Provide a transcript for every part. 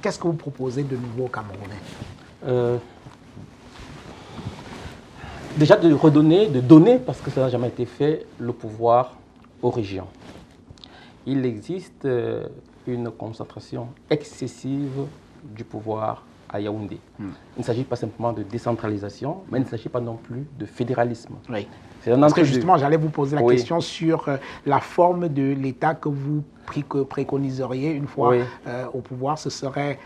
Qu'est-ce que vous proposez de nouveau aux Camerounais? Déjà de donner, parce que ça n'a jamais été fait, le pouvoir aux régions. Il existe une concentration excessive du pouvoir à Yaoundé. Il ne s'agit pas simplement de décentralisation, mais il ne s'agit pas non plus de fédéralisme. Oui. Parce que justement, j'allais vous poser la question sur la forme de l'État que vous préconiseriez une fois au pouvoir. Ce serait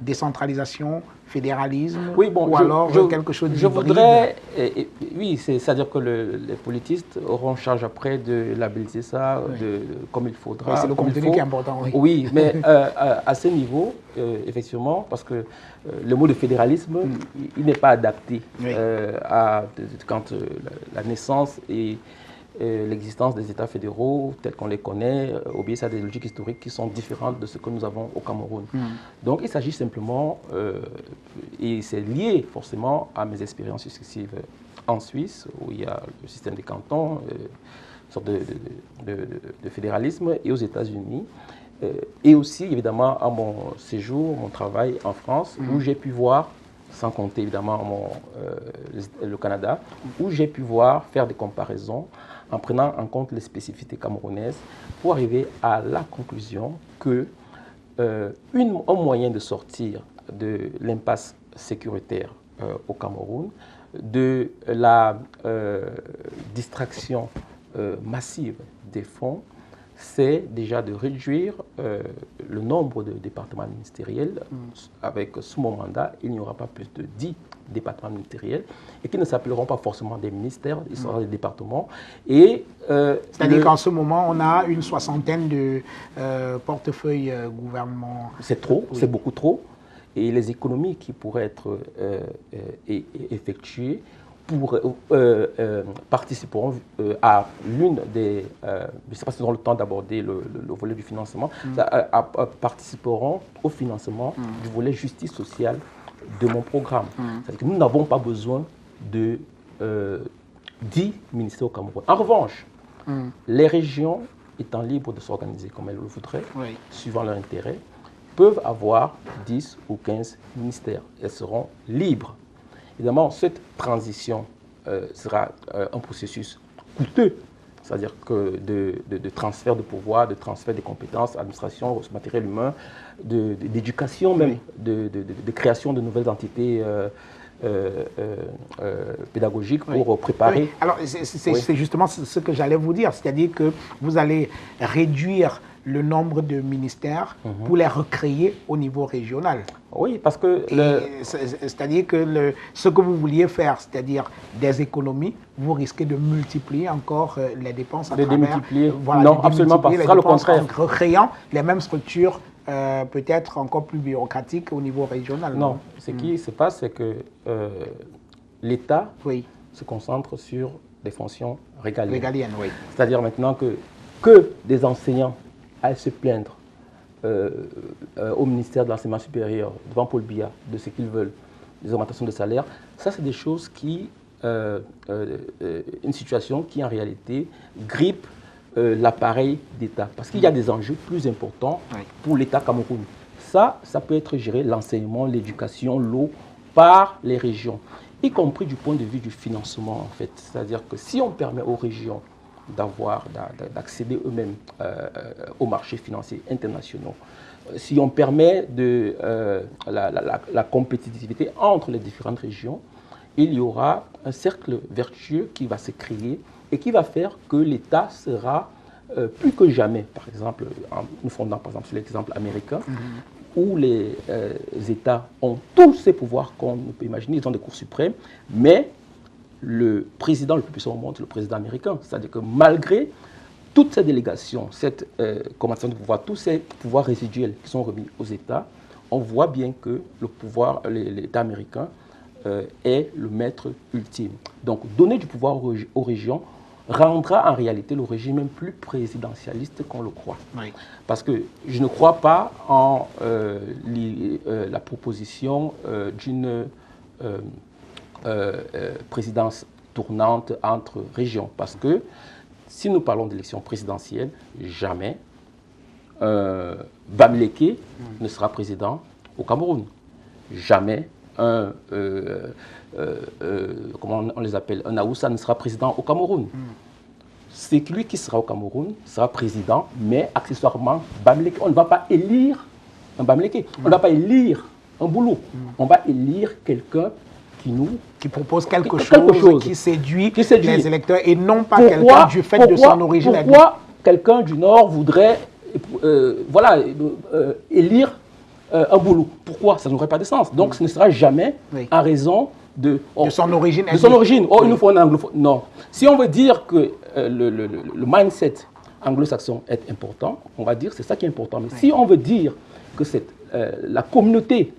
décentralisation, fédéralisme, ou alors quelque chose d'hybride? Je voudrais, oui, c'est-à-dire que les politistes auront charge après de labelliser ça comme il faudra. C'est le contenu qui est important. Oui, mais à ce niveau, effectivement, parce que le mot de fédéralisme, il n'est pas adapté quand la naissance et l'existence des États fédéraux tels qu'on les connaît obéissent à des logiques historiques qui sont différentes de ce que nous avons au Cameroun. Donc il s'agit simplement, et c'est lié forcément à mes expériences successives en Suisse, où il y a le système des cantons, une sorte de fédéralisme, et aux États-Unis, et aussi évidemment à mon séjour, mon travail en France, où j'ai pu voir, sans compter évidemment le Canada, où j'ai pu voir faire des comparaisons en prenant en compte les spécificités camerounaises pour arriver à la conclusion que un moyen de sortir de l'impasse sécuritaire au Cameroun, de la distraction massive des fonds, c'est déjà de réduire le nombre de départements ministériels. Sous mon mandat, il n'y aura pas plus de 10 départements ministériels et qui ne s'appelleront pas forcément des ministères, ils seront des départements. C'est-à-dire qu'en ce moment, on a une soixantaine de portefeuilles gouvernement. C'est trop, c'est beaucoup trop. Et les économies qui pourraient être effectuées participeront à l'une des, je ne sais pas si nous aurons le temps d'aborder le volet du financement, participeront au financement du volet justice sociale de mon programme. C'est-à-dire que nous n'avons pas besoin de 10 ministères au Cameroun. En revanche, les régions étant libres de s'organiser comme elles le voudraient, suivant leur intérêt, peuvent avoir 10 ou 15 ministères. Elles seront libres. Évidemment, cette transition sera un processus coûteux, c'est-à-dire que de transfert de pouvoir, de transfert des compétences, administration, matériel humain, d'éducation même, de création de nouvelles entités pédagogiques pour préparer. Alors, c'est justement ce que j'allais vous dire, c'est-à-dire que vous allez réduire le nombre de ministères pour les recréer au niveau régional. Oui, parce que... C'est-à-dire que ce que vous vouliez faire, c'est-à-dire des économies, vous risquez de multiplier encore les dépenses à travers... Non, absolument pas, ce sera le contraire. En recréant les mêmes structures peut-être encore plus bureaucratiques au niveau régional. Non, ce qui se passe, c'est que l'État se concentre sur des fonctions régaliennes. C'est-à-dire maintenant que des enseignants à se plaindre au ministère de l'Enseignement supérieur, devant Paul Biya, de ce qu'ils veulent, des augmentations de salaire, ça c'est des choses qui, une situation qui en réalité grippe l'appareil d'État. Parce qu'il y a des enjeux plus importants pour l'État camerounais. Ça peut être géré, l'enseignement, l'éducation, l'eau, par les régions, y compris du point de vue du financement en fait. C'est-à-dire que si on permet aux régions d'accéder eux-mêmes aux marchés financiers internationaux, si on permet la compétitivité entre les différentes régions, il y aura un cercle vertueux qui va se créer et qui va faire que l'État sera plus que jamais, par exemple, en nous fondant par exemple sur l'exemple américain, où les États ont tous ces pouvoirs qu'on peut imaginer, ils ont des cours suprêmes, mais le président le plus puissant au monde, c'est le président américain. C'est-à-dire que malgré toutes ces délégations, cette commandation de pouvoir, tous ces pouvoirs résiduels qui sont remis aux États, on voit bien que le pouvoir, l'État américain est le maître ultime. Donc donner du pouvoir aux régions rendra en réalité le régime même plus présidentialiste qu'on le croit. Parce que je ne crois pas en la proposition d'une présidence tournante entre régions. Parce que si nous parlons d'élection présidentielle, jamais Bamileke ne sera président au Cameroun. Jamais comment on les appelle, un Aoussa ne sera président au Cameroun. C'est lui qui sera au Cameroun, sera président, mais accessoirement Bamileke. On ne va pas élire un Bamileke, on ne va pas élire un Boulou. On va élire quelqu'un qui propose quelque chose, qui séduit les électeurs et non pas quelqu'un du fait de son origine. Pourquoi quelqu'un du Nord voudrait élire un Boulou? Pourquoi? Ça n'aurait pas de sens. Donc ce ne sera jamais en raison de son origine. De son origine. Oh, il nous faut un anglophone. Non. Si on veut dire que le mindset anglo-saxon est important, on va dire c'est ça qui est important. Mais si on veut dire que la communauté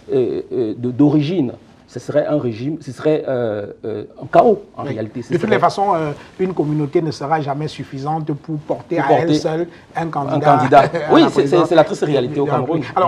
d'origine, ce serait un régime, ce serait un chaos en réalité. De toutes les façons, une communauté ne sera jamais suffisante pour porter à elle seule un candidat. Oui, c'est la triste réalité au Cameroun. Alors,